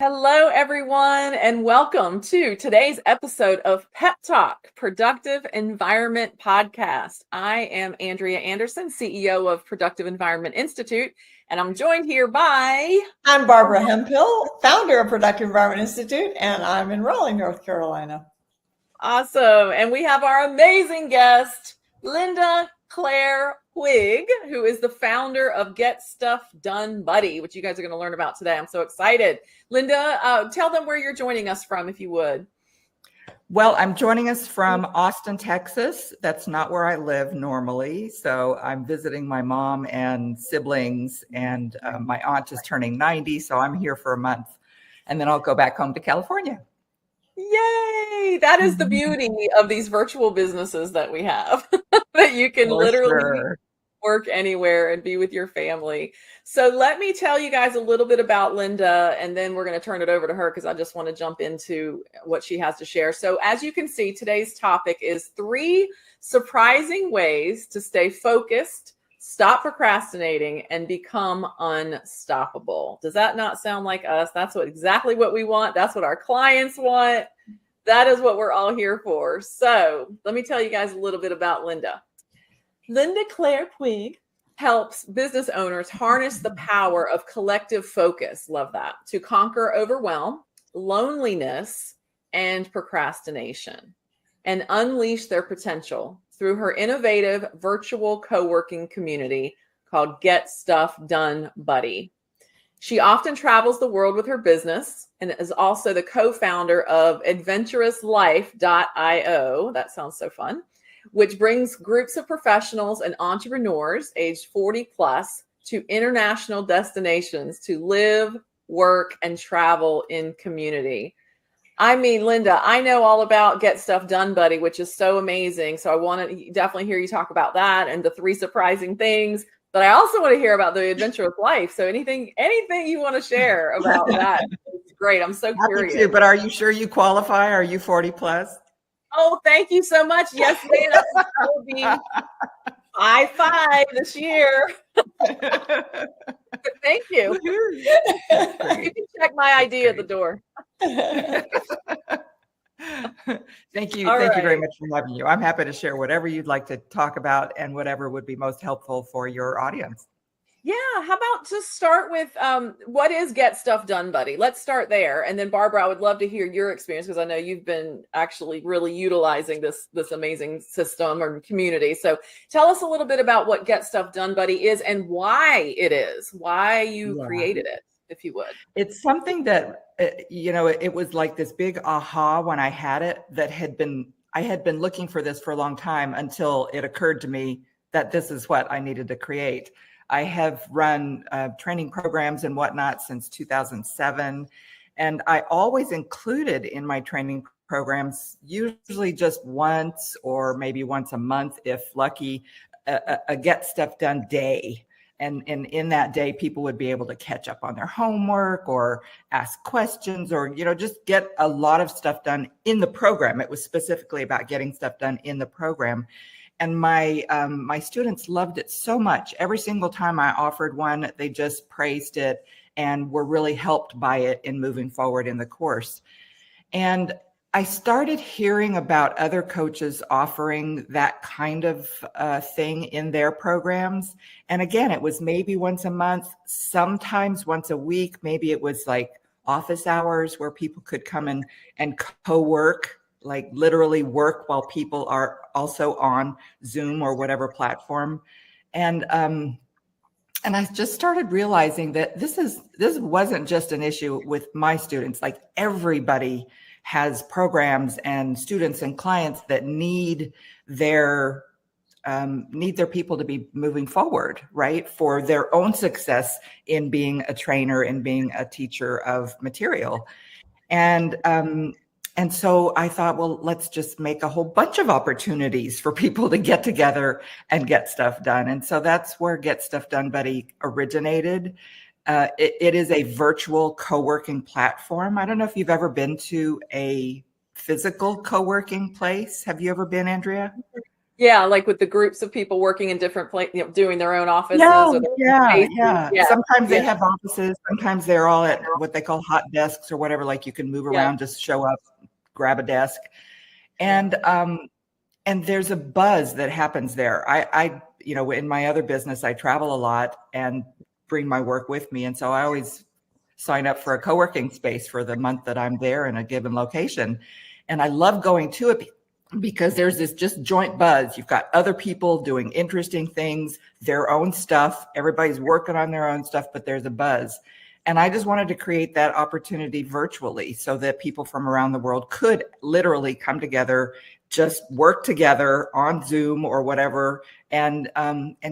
Hello, everyone, and welcome to today's episode of Pep Talk, Productive Environment Podcast. I am Andrea Anderson, CEO of Productive Environment Institute, and I'm joined here by... I'm Barbara Hemphill, founder of Productive Environment Institute, and I'm in Raleigh, North Carolina. Awesome. And we have our amazing guest, Linda Claire Quigg, who is the founder of Get Stuff Done Buddy, which you guys are going to learn about today. I'm so excited. Linda, tell them where you're joining us from, if you would. Well, I'm joining us from Austin, Texas. That's not where I live normally. So I'm visiting my mom and siblings, and my aunt is turning 90. So I'm here for a month, and then I'll go back home to California. Yay! That is the beauty of these virtual businesses that we have, that you can literally work anywhere and be with your family. So let me tell you guys a little bit about Linda, and then we're going to turn it over to her because I just want to jump into what she has to share. So as you can see, today's topic is 3 surprising ways to stay focused, stop procrastinating, and become unstoppable. Does that not sound like us? That's exactly what we want. That's what our clients want. That is what we're all here for. So let me tell you guys a little bit about Linda. Linda Claire Quigg helps business owners harness the power of collective focus, love that, to conquer overwhelm, loneliness, and procrastination, and unleash their potential through her innovative virtual co-working community called Get Stuff Done Buddy. She often travels the world with her business and is also the co-founder of AdventurousLife.io. That sounds so fun, which brings groups of professionals and entrepreneurs aged 40 plus to international destinations to live, work, and travel in community. I mean, Linda, I know all about Get Stuff Done Buddy, which is so amazing. So I want to definitely hear you talk about that and the 3 surprising things. But I also want to hear about the adventurous life. So anything you want to share about that is great. I'm so curious. Happy to, but are you sure you qualify? Are you 40 plus? Oh, thank you so much. Yes, ma'am. I will be 5'5" this year. Thank you. You can check my ID at the door. Thank you. Thank you very much for having you. I'm happy to share whatever you'd like to talk about and whatever would be most helpful for your audience. Yeah. How about just start with what is Get Stuff Done Buddy? Let's start there. And then Barbara, I would love to hear your experience because I know you've been actually really utilizing this amazing system or community. So tell us a little bit about what Get Stuff Done Buddy is and why you created it, if you would. It's something that, it was like this big aha when I had it I had been looking for this for a long time until it occurred to me that this is what I needed to create. I have run training programs and whatnot since 2007. And I always included in my training programs, usually just once or maybe once a month, if lucky, a Get Stuff Done day. And in that day, people would be able to catch up on their homework or ask questions or, just get a lot of stuff done in the program. It was specifically about getting stuff done in the program. And my students loved it so much. Every single time I offered one, they just praised it and were really helped by it in moving forward in the course. And I started hearing about other coaches offering that kind of thing in their programs. And again, it was maybe once a month, sometimes once a week. Maybe it was like office hours where people could come in and co-work, like literally work while people are also on Zoom or whatever platform. And I just started realizing that this wasn't just an issue with my students. Like everybody has programs and students and clients that need their people to be moving forward, right? For their own success in being a trainer and being a teacher of material. And so I thought, well, let's just make a whole bunch of opportunities for people to get together and get stuff done. And so that's where Get Stuff Done Buddy originated. It is a virtual co-working platform. I don't know if you've ever been to a physical co-working place. Have you ever been, Andrea? Yeah, like with the groups of people working in different places, doing their own offices or their Yeah, spaces. yeah. Yeah, Sometimes they yeah, have offices. Sometimes they're all at what they call hot desks or whatever. Like you can move yeah. around, just show up, grab a desk, Yeah. and there's a buzz that happens there. In my other business, I travel a lot and bring my work with me, and so I always sign up for a co-working space for the month that I'm there in a given location, and I love going to it because there's this just joint buzz. You've got other people doing interesting things, their own stuff. Everybody's working on their own stuff, but there's a buzz. And I just wanted to create that opportunity virtually so that people from around the world could literally come together, just work together on Zoom or whatever, and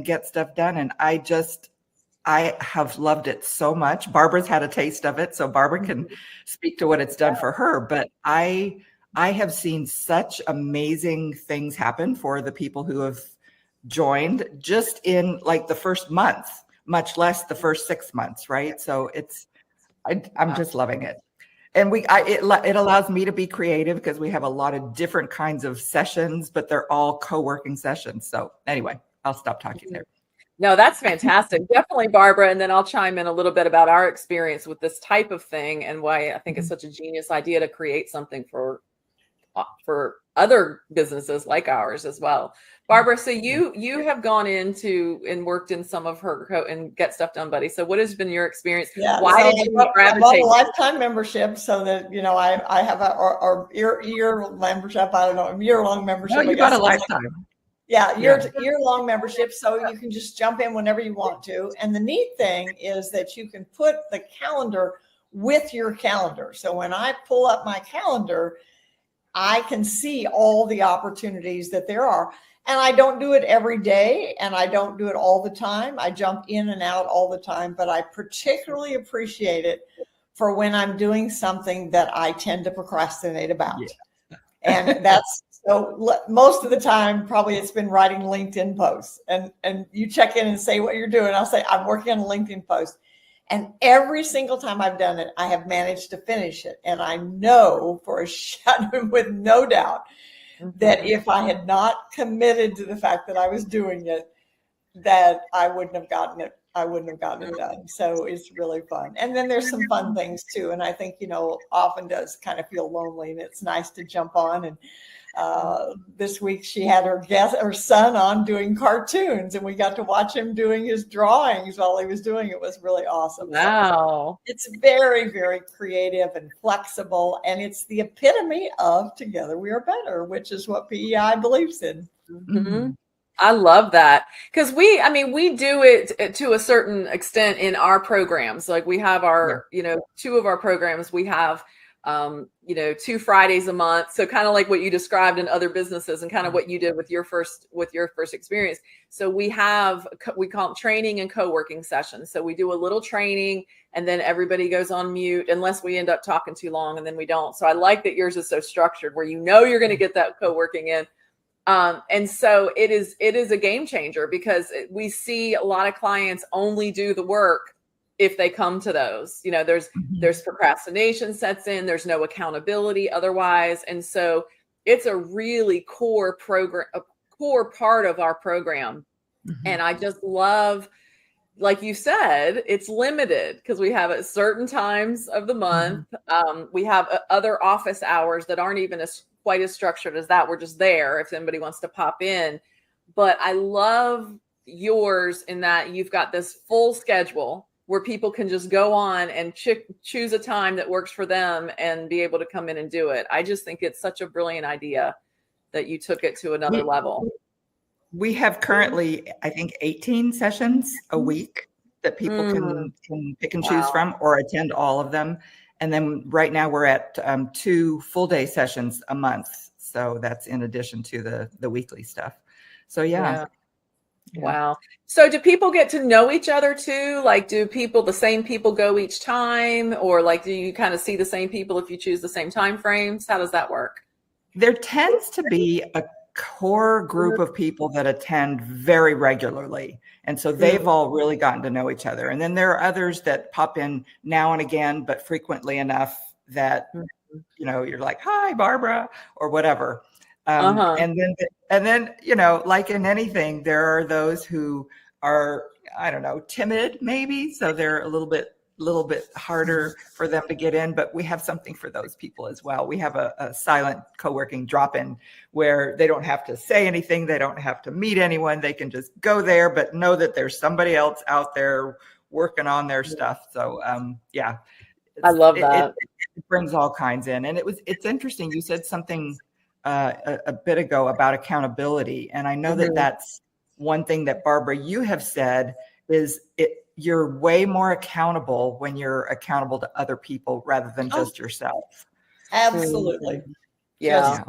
get stuff done. And I have loved it so much. Barbara's had a taste of it, so Barbara can speak to what it's done for her. But I have seen such amazing things happen for the people who have joined just in like the first month, much less the first 6 months, right? So I'm just loving it. And it allows me to be creative because we have a lot of different kinds of sessions, but they're all co-working sessions. So anyway, I'll stop talking there. No, that's fantastic. Definitely, Barbara. And then I'll chime in a little bit about our experience with this type of thing and why I think it's such a genius idea to create something for other businesses like ours as well. Barbara, so you have gone into and worked in some of her and Get Stuff Done Buddy. So what has been your experience? Yeah, why so did you gravitate? I bought a lifetime membership so that I have a year membership. I don't know, a year-long membership. No, you got a lifetime. Yeah, year-long membership, so you can just jump in whenever you want to. And the neat thing is that you can put the calendar with your calendar. So when I pull up my calendar, I can see all the opportunities that there are. And I don't do it every day and I don't do it all the time. I jump in and out all the time, but I particularly appreciate it for when I'm doing something that I tend to procrastinate about. Yeah. And that's so most of the time, probably it's been writing LinkedIn posts and you check in and say what you're doing. I'll say, I'm working on a LinkedIn post. And every single time I've done it, I have managed to finish it. And I know for a shadow, with no doubt, that if I had not committed to the fact that I was doing it, that I wouldn't have gotten it. I wouldn't have gotten it done. So it's really fun. And then there's some fun things too. And I think, often does kind of feel lonely and it's nice to jump on. And this week she had her son on doing cartoons and we got to watch him doing his drawings while he was doing it. It was really awesome. Wow. So it's very, very creative and flexible. And it's the epitome of Together We Are Better, which is what PEI believes in. Mm-hmm. I love that because we do it to a certain extent in our programs. Like we have our, two of our programs, we have 2 Fridays a month. So kind of like what you described in other businesses and kind of what you did with your first experience. So we call it training and co-working sessions. So we do a little training and then everybody goes on mute unless we end up talking too long and then we don't. So I like that yours is so structured where you're going to get that co-working in. And so it is a game changer because we see a lot of clients only do the work if they come to those. There's procrastination sets in, there's no accountability otherwise. And so it's a really core part of our program. Mm-hmm. And I just love, like you said, it's limited because we have at certain times of the month. Mm-hmm. We have other office hours that aren't even quite as structured as that. We're just there if anybody wants to pop in. But I love yours in that you've got this full schedule where people can just go on and choose a time that works for them and be able to come in and do it. I just think it's such a brilliant idea that you took it to another level. We have currently, I think, 18 sessions a week that people can pick and choose from or attend all of them. And then right now we're at 2 full day sessions a month. So that's in addition to the weekly stuff. So yeah. Wow. So do people get to know each other too? Like the same people go each time, or like, do you kind of see the same people if you choose the same time frames? How does that work? There tends to be a core group of people that attend very regularly. And so they've all really gotten to know each other. And then there are others that pop in now and again, but frequently enough that, you're like, hi, Barbara, or whatever. And then, you know, like in anything, there are those who are, I don't know, timid maybe. So they're a little bit harder for them to get in, but we have something for those people as well. We have a silent co-working drop-in where they don't have to say anything. They don't have to meet anyone. They can just go there, but know that there's somebody else out there working on their stuff. So, yeah. I love that. It brings all kinds in. And it's interesting. You said something a bit ago about accountability. And I know that that's one thing that, Barbara, you have said is you're way more accountable when you're accountable to other people rather than just yourself. Absolutely. Yeah.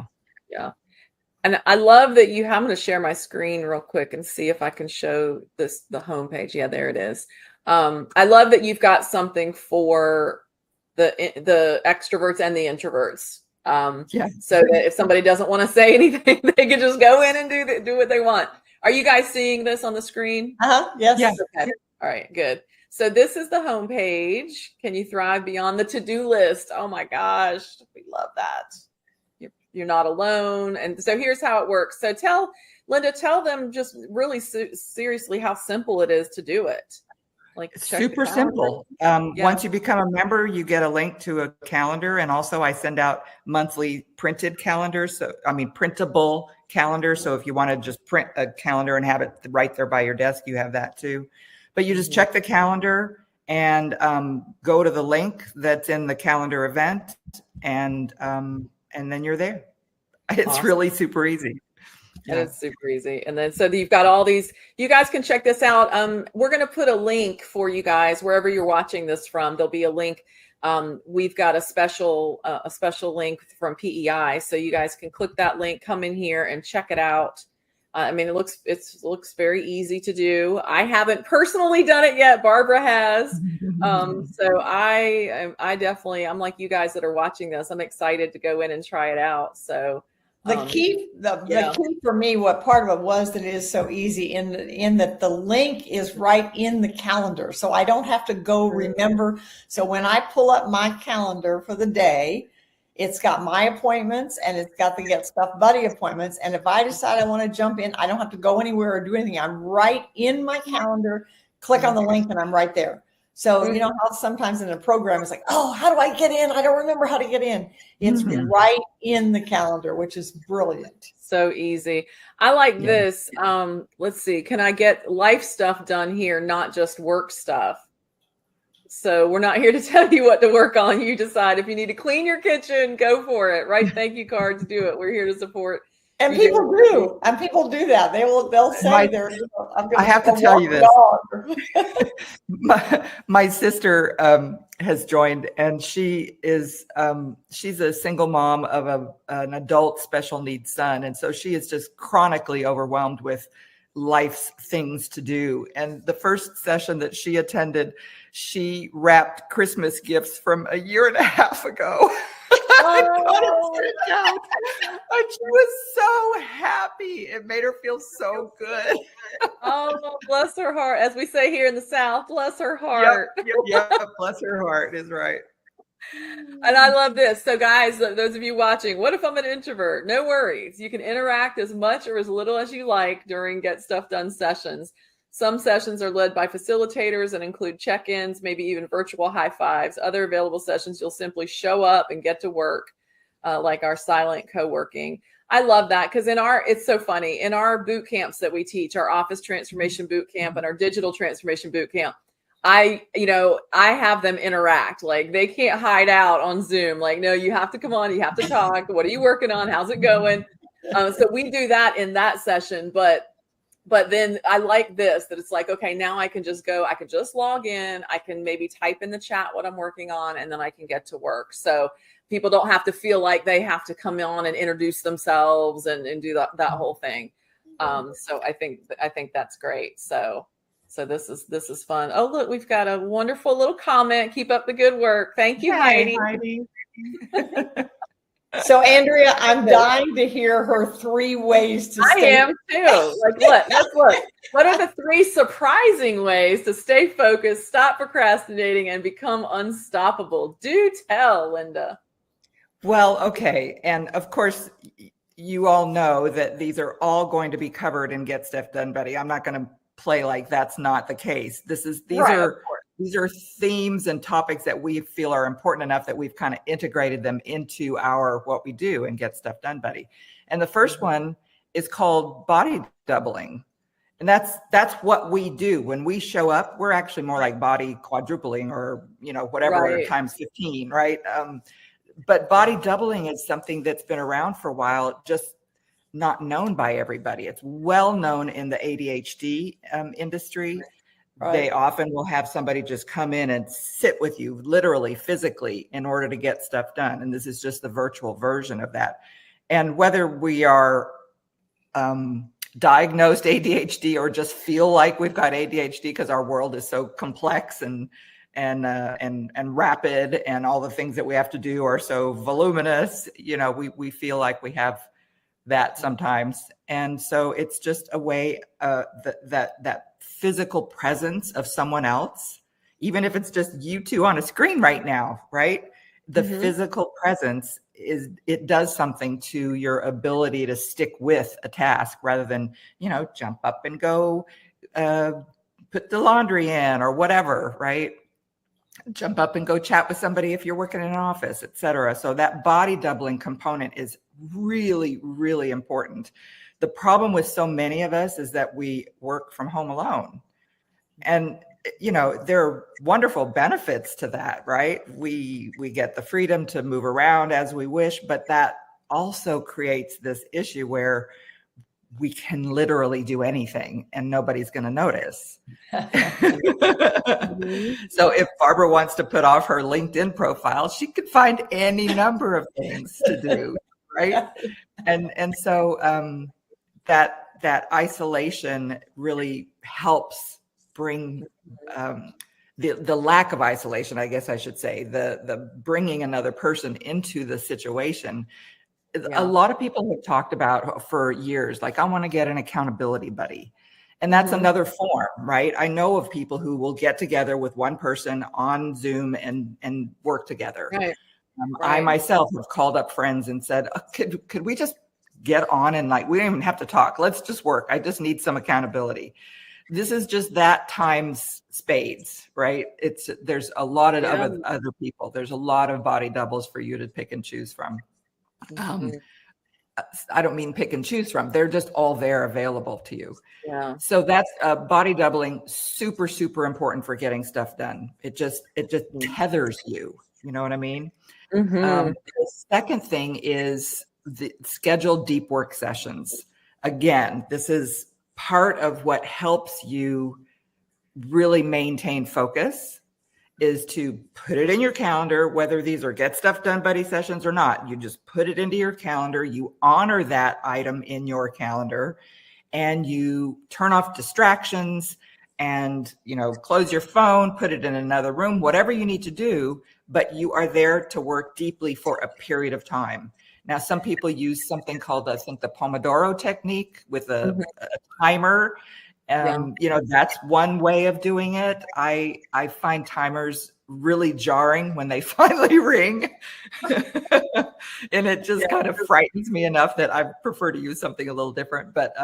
And I love that I'm going to share my screen real quick and see if I can show the homepage. Yeah, there it is. I love that you've got something for the extroverts and the introverts. So that if somebody doesn't want to say anything, they can just go in and do what they want. Are you guys seeing this on the screen? Yes. Yeah. Okay. All right, good. So this is the homepage. Can you thrive beyond the to-do list? Oh my gosh, we love that. You're not alone. And so here's how it works. So Linda, tell them just really seriously how simple it is to do it. Like super simple. Once you become a member, you get a link to a calendar. And also I send out monthly printed calendars. So, printable calendars. So if you want to just print a calendar and have it right there by your desk, you have that too. But you just check the calendar and go to the link that's in the calendar event. And then you're there. It's really super easy. It is super easy. And then, so you've got all these, you guys can check this out. We're going to put a link for you guys, wherever you're watching this from, there'll be a link. We've got a special link from PEI. So you guys can click that link, come in here and check it out. It looks very easy to do. I haven't personally done it yet. Barbara has. So I'm like you guys that are watching this. I'm excited to go in and try it out. So the key for me, what part of it was that it is so easy in that the link is right in the calendar. So I don't have to go remember. So when I pull up my calendar for the day, it's got my appointments and it's got the Get Stuff Buddy appointments. And if I decide I want to jump in, I don't have to go anywhere or do anything. I'm right in my calendar, click on the link and I'm right there. So, you know how sometimes in a program it's like, oh, how do I get in? I don't remember how to get in. It's right in the calendar, which is brilliant. So easy. I like this. Let's see. Can I get life stuff done here, not just work stuff? So we're not here to tell you what to work on. You decide if you need to clean your kitchen, go for it. Write thank you cards, do it. We're here to support. And people do. And people do that. They'll say I have to tell you this. My sister has joined, and she's a single mom of an adult special needs son. And so she is just chronically overwhelmed with life's things to do. And the first session that she attended, she wrapped Christmas gifts from a year and a half ago. And she was so happy. It made her feel so good. Oh, bless her heart. As we say here in the South, bless her heart. Yep, bless her heart is right. And I love this. So guys, those of you watching, what if I'm an introvert? No worries. You can interact as much or as little as you like during Get Stuff Done sessions. Some sessions are led by facilitators and include check-ins, maybe even virtual high fives. Other available sessions, you'll simply show up and get to work, like our silent co-working. I love that because it's so funny. In our boot camps that we teach, our office transformation boot camp and our digital transformation boot camp, I have them interact. Like they can't hide out on Zoom. Like, no, you have to come on, you have to talk. What are you working on? How's it going? So we do that in that session, but then I like this, that it's like, okay, now I can just log in. I can maybe type in the chat what I'm working on, and then I can get to work. So people don't have to feel like they have to come on and introduce themselves and do that whole thing. So I think that's great. So this is fun. Oh, look, we've got a wonderful little comment. Keep up the good work. Thank you, Heidi. So Andrea, I'm dying to hear her 3 ways to stay. I am too. Like what? Let's look. What are the 3 surprising ways to stay focused, stop procrastinating, and become unstoppable? Do tell, Linda. Well, okay. And of course, you all know that these are all going to be covered in Get Stuff Done, Buddy. I'm not going to play like that's not the case. These are themes and topics that we feel are important enough that we've kind of integrated them into our what we do and Get Stuff Done, Buddy. And the first one is called body doubling. And that's what we do when we show up. We're actually more like body quadrupling, or whatever, times 15, right? But body doubling is something that's been around for a while, just not known by everybody. It's well known in the ADHD industry. Right. They often will have somebody just come in and sit with you, literally, physically, in order to get stuff done. And this is just the virtual version of that. And whether we are diagnosed ADHD or just feel like we've got ADHD because our world is so complex and rapid, and all the things that we have to do are so voluminous, we feel like we have that sometimes. And so it's just a way that physical presence of someone else, even if it's just you two on a screen right now, right? The physical presence it does something to your ability to stick with a task rather than, jump up and go put the laundry in or whatever, right? Jump up and go chat with somebody if you're working in an office, et cetera. So that body doubling component is really, really important. The problem with so many of us is that we work from home alone. And, there are wonderful benefits to that, right? We get the freedom to move around as we wish, but that also creates this issue where we can literally do anything and nobody's going to notice. So if Barbara wants to put off her LinkedIn profile, she could find any number of things to do, right? And so that isolation really helps bring the lack of isolation, I guess I should say, the bringing another person into the situation. A lot of people have talked about for years, like, I want to get an accountability buddy. And that's another form, right? I know of people who will get together with one person on Zoom and work together. Right. I myself have called up friends and said, could we just get on and we don't even have to talk. Let's just work. I just need some accountability. This is just that times spades, right? There's a lot of other people. There's a lot of body doubles for you to pick and choose from. I don't mean pick and choose from. They're just all there available to you. Yeah. So that's body doubling, super, super important for getting stuff done. It just tethers you. You know what I mean? The second thing is the scheduled deep work sessions. Again, this is part of what helps you really maintain focus, is to put it in your calendar, whether these are Get Stuff Done Buddy sessions or not. You just put it into your calendar, you honor that item in your calendar, and you turn off distractions and, close your phone, put it in another room, whatever you need to do, but you are there to work deeply for a period of time. Now, some people use something called, I think, the Pomodoro technique with a timer. That's one way of doing it. I find timers really jarring when they finally ring. And it just kind of frightens me enough that I prefer to use something a little different. But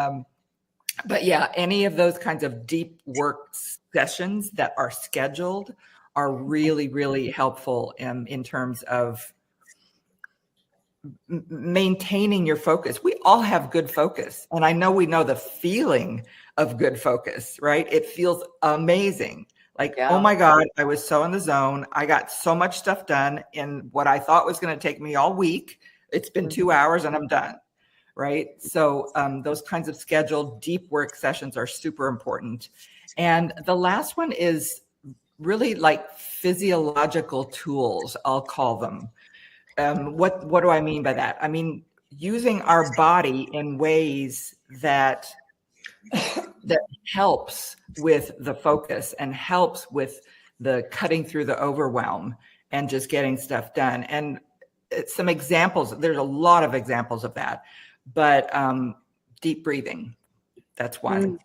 yeah, any of those kinds of deep work sessions that are scheduled are really, really helpful in terms of maintaining your focus. We all have good focus. And I know we know the feeling of good focus, right? It feels amazing. Oh my God, I was so in the zone. I got so much stuff done in what I thought was going to take me all week. It's been 2 hours and I'm done, right? So those kinds of scheduled deep work sessions are super important. And the last one is really physiological tools, I'll call them. What do I mean by that? I mean, using our body in ways that helps with the focus and helps with the cutting through the overwhelm and just getting stuff done. And some examples, there's a lot of examples of that, but deep breathing, that's one.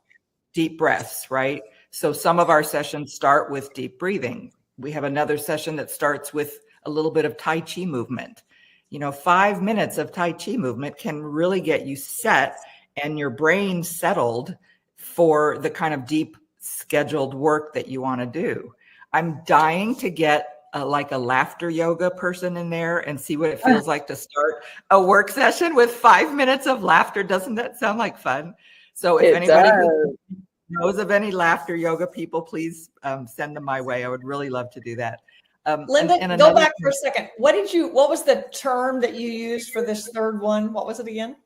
Deep breaths, right? So some of our sessions start with deep breathing. We have another session that starts with a little bit of Tai Chi movement. 5 minutes of Tai Chi movement can really get you set and your brain settled for the kind of deep scheduled work that you want to do. I'm dying to get like a laughter yoga person in there and see what it feels like to start a work session with 5 minutes of laughter. Doesn't that sound like fun? So if anybody who knows of any laughter yoga people, please send them my way. I would really love to do that. Linda, go back for a second. What was the term that you used for this third one? What was it again?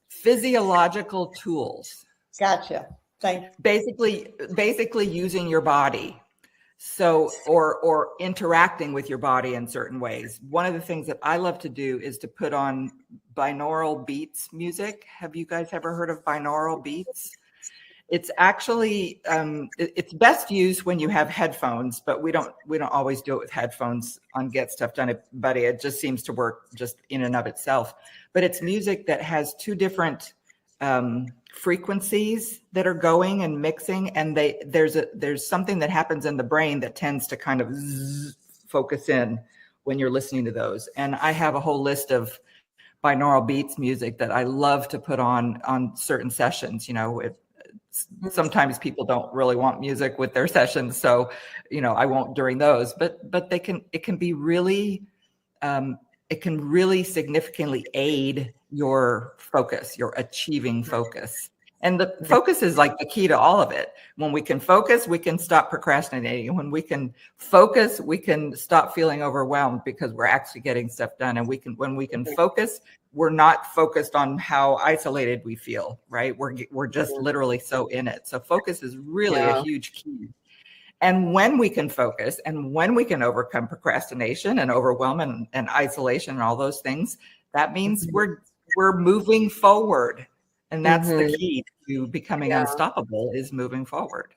Physiological tools. Gotcha. Thank you. Basically using your body. So, or interacting with your body in certain ways. One of the things that I love to do is to put on binaural beats music. Have you guys ever heard of binaural beats? It's actually, it's best used when you have headphones, but we don't always do it with headphones on Get Stuff Done, buddy. It just seems to work just in and of itself. But it's music that has two different frequencies that are going and mixing, and there's something that happens in the brain that tends to kind of focus in when you're listening to those. And I have a whole list of binaural beats music that I love to put on certain sessions. Sometimes people don't really want music with their sessions, so I won't during those, but it can really significantly aid your focus, your achieving focus. And the focus is like the key to all of it. When we can focus, we can stop procrastinating. When we can focus, we can stop feeling overwhelmed because we're actually getting stuff done. And when we can focus, we're not focused on how isolated we feel, right? We're just literally so in it. So focus is really a huge key. And when we can focus and when we can overcome procrastination and overwhelm and isolation and all those things, that means we're moving forward. And that's the key to becoming unstoppable, is moving forward.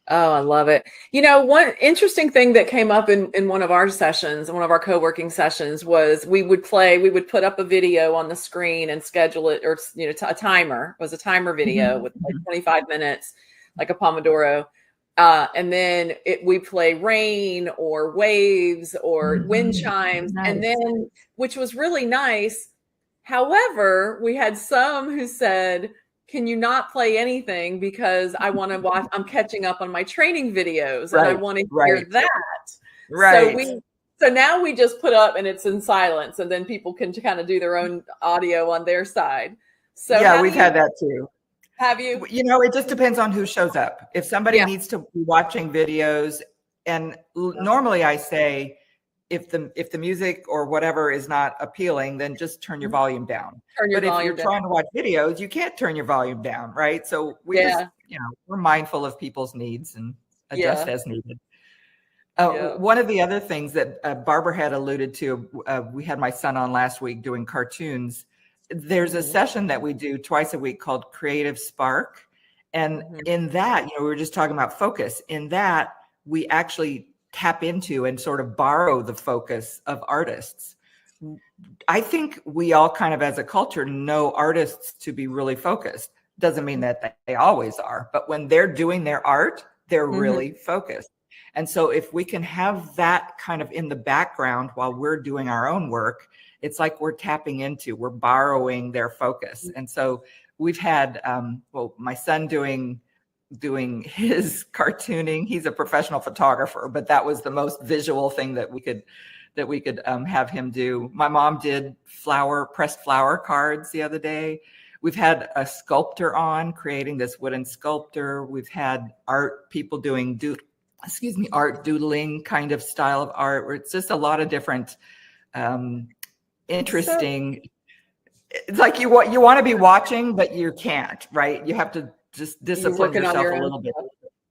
Oh, I love it. One interesting thing that came up in one of our sessions, one of our co-working sessions, was we would put up a video on the screen and schedule it, or a timer. It was a timer video with like 25 minutes, like a Pomodoro. And then we play rain or waves or wind chimes, and then, which was really nice. However, we had some who said, can you not play anything because I want to watch, I'm catching up on my training videos and I want to hear that. Right. So now we just put up and it's in silence, and then people can kind of do their own audio on their side. So yeah, we've had that too. Have you? It just depends on who shows up. If somebody needs to be watching videos, and normally I say, if the music or whatever is not appealing, then just turn your volume down. But if you're trying to watch videos, you can't turn your volume down, right? So we're mindful of people's needs and adjust as needed. One of the other things that Barbara had alluded to, we had my son on last week doing cartoons. There's a session that we do twice a week called Creative Spark. And in that, we were just talking about focus. In that, we actually tap into and sort of borrow the focus of artists. I think we all kind of, as a culture, know artists to be really focused. Doesn't mean that they always are, but when they're doing their art, they're really focused. And so if we can have that kind of in the background while we're doing our own work, it's like we're tapping into, we're borrowing their focus. And so we've had, my son doing his cartooning. He's a professional photographer, but that was the most visual thing that we could have him do. My mom did pressed flower cards the other day. We've had a sculptor on creating this wooden sculptor. We've had people doing art doodling kind of style of art, where it's just a lot of different interesting. It's like you want to be watching, but you can't, right? You have to just discipline yourself a little bit,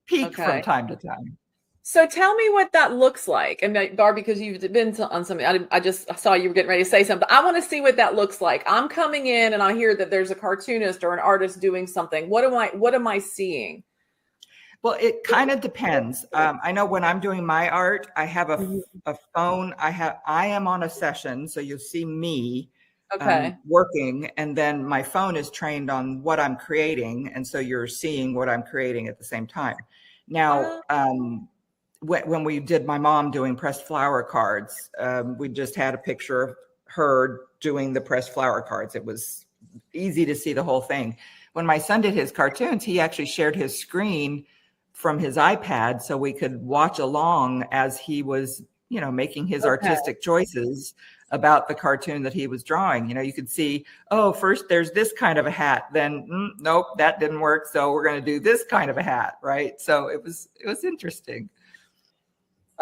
peek from time to time. So tell me what that looks like. And Barbie, because you've been on something, I just saw you were getting ready to say something. I want to see what that looks like. I'm coming in and I hear that there's a cartoonist or an artist doing something. What am I seeing? Well, it kind of depends. I know when I'm doing my art, I have a phone. I am on a session, so you'll see me working, and then my phone is trained on what I'm creating, and so you're seeing what I'm creating at the same time. Now, when we did my mom doing pressed flower cards, we just had a picture her doing the pressed flower cards. It was easy to see the whole thing. When my son did his cartoons, he actually shared his screen from his iPad so we could watch along as he was, making his artistic choices about the cartoon that he was drawing. You could see, oh, first there's this kind of a hat, then nope, that didn't work, so we're going to do this kind of a hat, right? So it was interesting.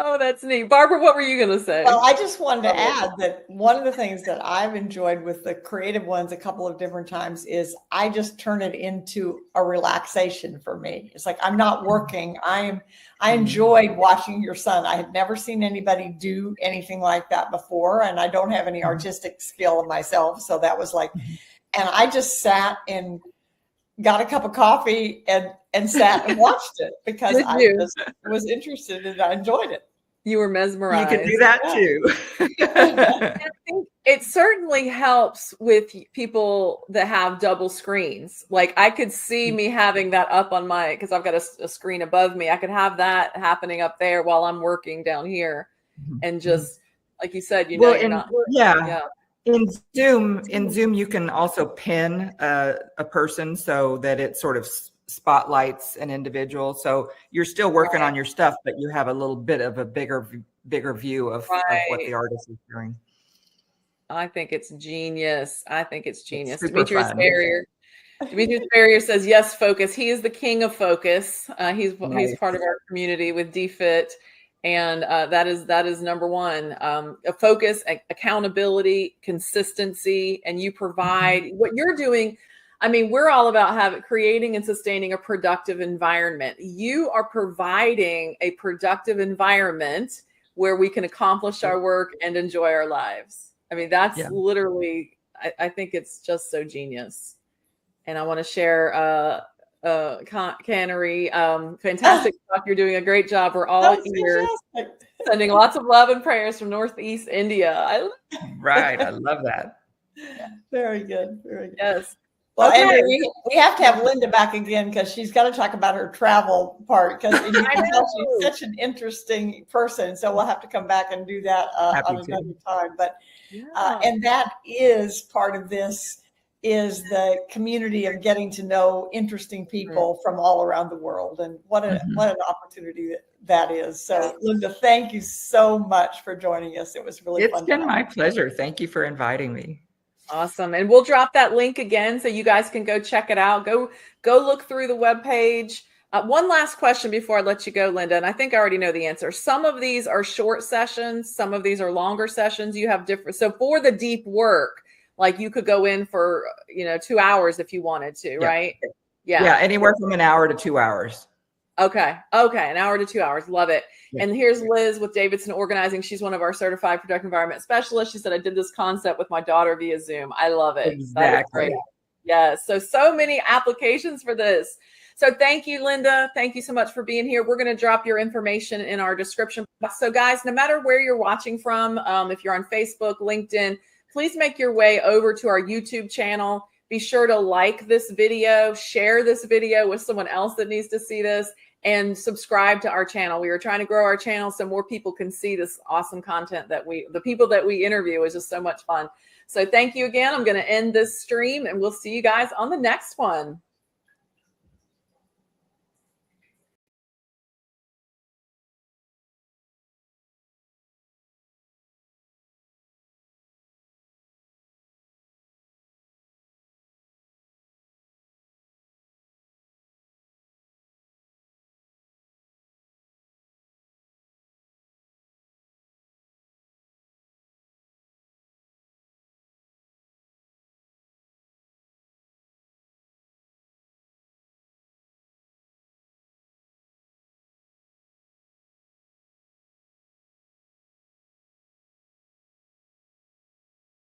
Oh, that's neat. Barbara, what were you going to say? Well, I just wanted to add that one of the things that I've enjoyed with the creative ones a couple of different times is I just turn it into a relaxation for me. It's like I'm not working. I enjoyed watching your son. I had never seen anybody do anything like that before, and I don't have any artistic skill myself. So that was like, and I just sat and got a cup of coffee and sat and watched it because I just was interested and I enjoyed it. You were mesmerized. You could do that too. I think it certainly helps with people that have double screens. Like I could see me having that up on my, because I've got a screen above me. I could have that happening up there while I'm working down here. And just like you said, you're not. Yeah. In Zoom, you can also pin a person so that it sort of spotlights an individual. So you're still working on your stuff, but you have a little bit of a bigger view of what the artist is doing. I think it's genius. It's Demetrius Barrier says, yes, focus. He is the king of focus. He's part of our community with DFIT. And that is number one. A focus, accountability, consistency, and you provide what you're doing. I mean, we're all about creating and sustaining a productive environment. You are providing a productive environment where we can accomplish our work and enjoy our lives. I mean, that's literally, I think it's just so genius. And I want to share Cannery, fantastic stuff. You're doing a great job. We're all here sending lots of love and prayers from Northeast India. I love that. Very good. Very good. Yes. Well, okay. We have to have Linda back again because she's got to talk about her travel part because you can tell she's such an interesting person. So we'll have to come back and do that on another time. But and that is part of this is the community of getting to know interesting people from all around the world. And what an opportunity that is. So Linda, thank you so much for joining us. It was really fun. It's been my pleasure. Thank you for inviting me. Awesome. And we'll drop that link again so you guys can go check it out. Go look through the webpage. One last question before I let you go, Linda, and I think I already know the answer. Some of these are short sessions. Some of these are longer sessions. You have different. So for the deep work, like you could go in for, 2 hours if you wanted to, right? Yeah. Anywhere from an hour to 2 hours. Okay. An hour to 2 hours. Love it. Yeah. And here's Liz with Davidson Organizing. She's one of our certified productive environment specialists. She said, I did this concept with my daughter via Zoom. I love it. Exactly. Yes. So many applications for this. So thank you, Linda. Thank you so much for being here. We're going to drop your information in our description box. So guys, no matter where you're watching from, if you're on Facebook, LinkedIn, please make your way over to our YouTube channel. Be sure to like this video, share this video with someone else that needs to see this, and subscribe to our channel. We are trying to grow our channel so more people can see this awesome content the people that we interview is just so much fun. So thank you again. I'm going to end this stream and we'll see you guys on the next one.